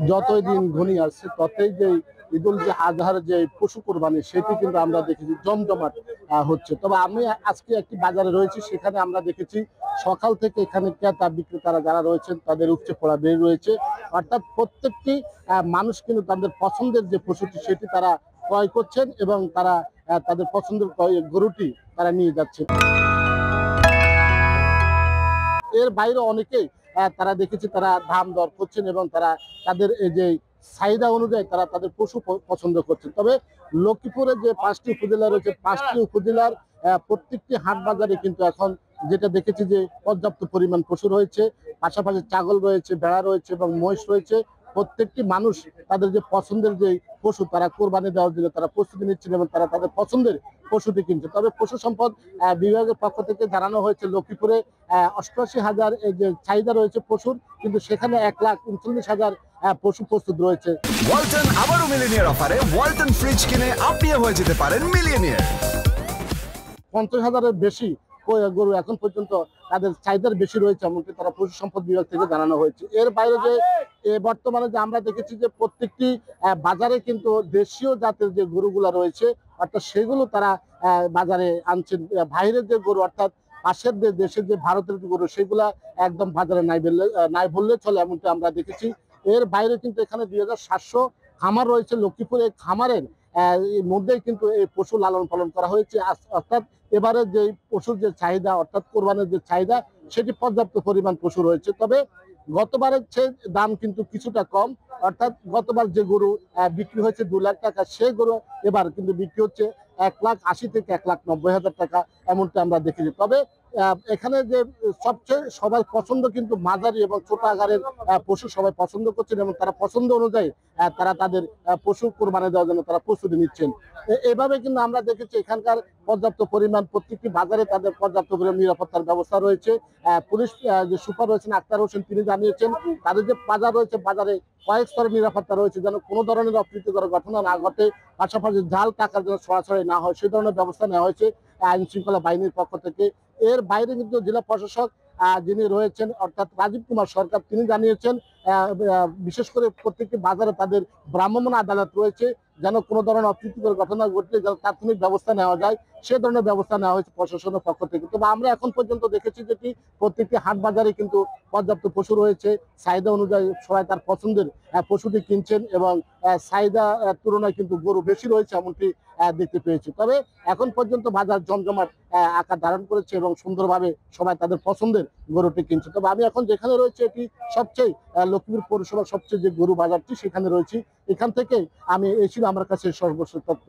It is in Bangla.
যতই দিন ঘনিয়ে আসছে ততই যে ঈদুল আজহার যে পশু কোরবানি সেটি কিন্তু আমরা দেখেছি জমজমাট হচ্ছে। তবে আমি আজকে একটি বাজারে রয়েছি, সেখানে আমরা দেখেছি সকাল থেকে এখানে ক্রেতা বিক্রেতারা যারা রয়েছেন তাদের উপচে পড়া বের রয়েছে। অর্থাৎ প্রত্যেকটি মানুষ কিন্তু তাদের পছন্দের যে পশুটি সেটি তারা ক্রয় করছেন এবং তারা তাদের পছন্দের গরুটি তারা নিয়ে যাচ্ছে। এর বাইরে অনেকেই তারা দেখেছি তারা দাম দর করছেন এবং তারা তাদের এই যে চাহিদা অনুযায়ী তারা তাদের পশু পছন্দ করছেন। তবে লক্ষ্মীপুরে যে 5টি উপজেলা রয়েছে, 5টি উপজেলার প্রত্যেকটি হাট বাজারে কিন্তু এখন যেটা দেখেছি যে পর্যাপ্ত পরিমাণ পশু রয়েছে, পাশাপাশি ছাগল রয়েছে, ভেড়া রয়েছে এবং মহিষ রয়েছে। প্রত্যেকটি মানুষ তাদের যে পছন্দের যে পশু তারা কোরবানি দেওয়ার জন্য তারা প্রস্তুতি নিচ্ছেন এবং তারা তাদের পছন্দের পশুটি কিনছে। তবে পশু সম্পদ বিভাগের পক্ষ থেকে জানানো হয়েছে লক্ষ্মীপুরে 88,000 এই যে চাহিদা রয়েছে পশুর, কিন্তু সেখানে 1,39,000 পশু প্রস্তুত রয়েছে। ওয়ালটন আবারও মিলিনিয়ার অফারে ওয়ালটন ফ্রিজ কিনে আপনিও হয়ে যেতে পারেন মিলিয়নিয়ার। 50,000-এর বেশি গরু এখন পর্যন্ত তাদের চাহিদার বেশি রয়েছে এমনকি তারা পশু সম্পদ বিভাগ থেকে জানানো হয়েছে। এর বাইরে যে বর্তমানে যে আমরা দেখেছি যে প্রত্যেকটি বাজারে কিন্তু দেশীয় জাতের যে গরুগুলা রয়েছে অর্থাৎ সেগুলো তারা বাজারে আনছেন। বাইরের যে গরু অর্থাৎ পাশের যে দেশের যে ভারতের যে গরু সেগুলা একদম বাজারে নাই বললে চলে, এমনটা আমরা দেখেছি। এর বাইরে কিন্তু এখানে 2,700 খামার রয়েছে লক্ষ্মীপুরে। এই খামারের মধ্যেই কিন্তু এই পশু লালন পালন করা হয়েছে। অর্থাৎ এবারে যে পশুর যে চাহিদা অর্থাৎ কোরবানের যে চাহিদা সেটি পর্যাপ্ত পরিমাণ পশু রয়েছে। তবে গতবারের চেয়ে দাম কিন্তু কিছুটা কম। অর্থাৎ গতবার যে গরু বিক্রি হয়েছে 2 লাখ টাকা, সেই গরু এবার কিন্তু বিক্রি হচ্ছে 1,80,000 থেকে 1,90,000 টাকা, এমনটা আমরা দেখেছি। তবে এখানে যে সবচেয়ে সবাই পছন্দ কিন্তু মাঝারি এবং ছোট আকারের পশু সবাই পছন্দ করছেন এবং তারা পছন্দ অনুযায়ী তারা তাদের পশু কোরবানি দেওয়ার জন্য তারা প্রস্তুতি নিচ্ছেন। এভাবে কিন্তু আমরা দেখেছি এখানকার পর্যাপ্ত পরিমাণ প্রত্যেকটি বাজারে তাদের পর্যাপ্ত পরিমাণ নিরাপত্তার ব্যবস্থা রয়েছে। পুলিশ যে সুপার রয়েছেন আক্তার হোসেন তিনি জানিয়েছেন তাদের যে বাজার রয়েছে বাজারে কয়েক স্তরের নিরাপত্তা রয়েছে যেন কোনো ধরনের অপ্রীতিকর ঘটনা না ঘটে, পাশাপাশি জাল টাকার যেন ছড়াছড়ি না হয় সেই ধরনের ব্যবস্থা নেওয়া হয়েছে আইন শৃঙ্খলা বাহিনীর পক্ষ থেকে। এর বাইরে কিন্তু জেলা প্রশাসক যিনি রয়েছেন অর্থাৎ রাজীব কুমার সরকার তিনি জানিয়েছেন বিশেষ করে প্রত্যেকটি বাজারে তাদের ভ্রাম্যমাণ আদালত রয়েছে, যেন কোনো ধরনের অপ্রীতিকর ঘটনা ঘটলে যেন তাৎক্ষণিক ব্যবস্থা নেওয়া যায় সে ধরনের ব্যবস্থা নেওয়া হয়েছে প্রশাসনের পক্ষ থেকে। তবে আমরা এখন পর্যন্ত দেখেছি যেটি প্রত্যেকটি হাট বাজারে কিন্তু পর্যাপ্ত পশু রয়েছে, চাহিদা অনুযায়ী সবাই তার পছন্দের পশুটি কিনছেন এবং চাহিদা তুলনায় কিন্তু গরু বেশি রয়েছে এমনটি দেখতে পেয়েছি। তবে এখন পর্যন্ত বাজার জমজমাট আকার ধারণ করেছে এবং সুন্দরভাবে সবাই তাদের পছন্দের গরুটি কিনছে। তবে আমি এখন যেখানে রয়েছে এটি সবচেয়ে লক্ষ্মীপুর পৌরসভার সবচেয়ে যে গরু বাজারটি সেখানে রয়েছি। এখান থেকে আমি এই ছিল আমার কাছে সর্বশেষ তথ্য।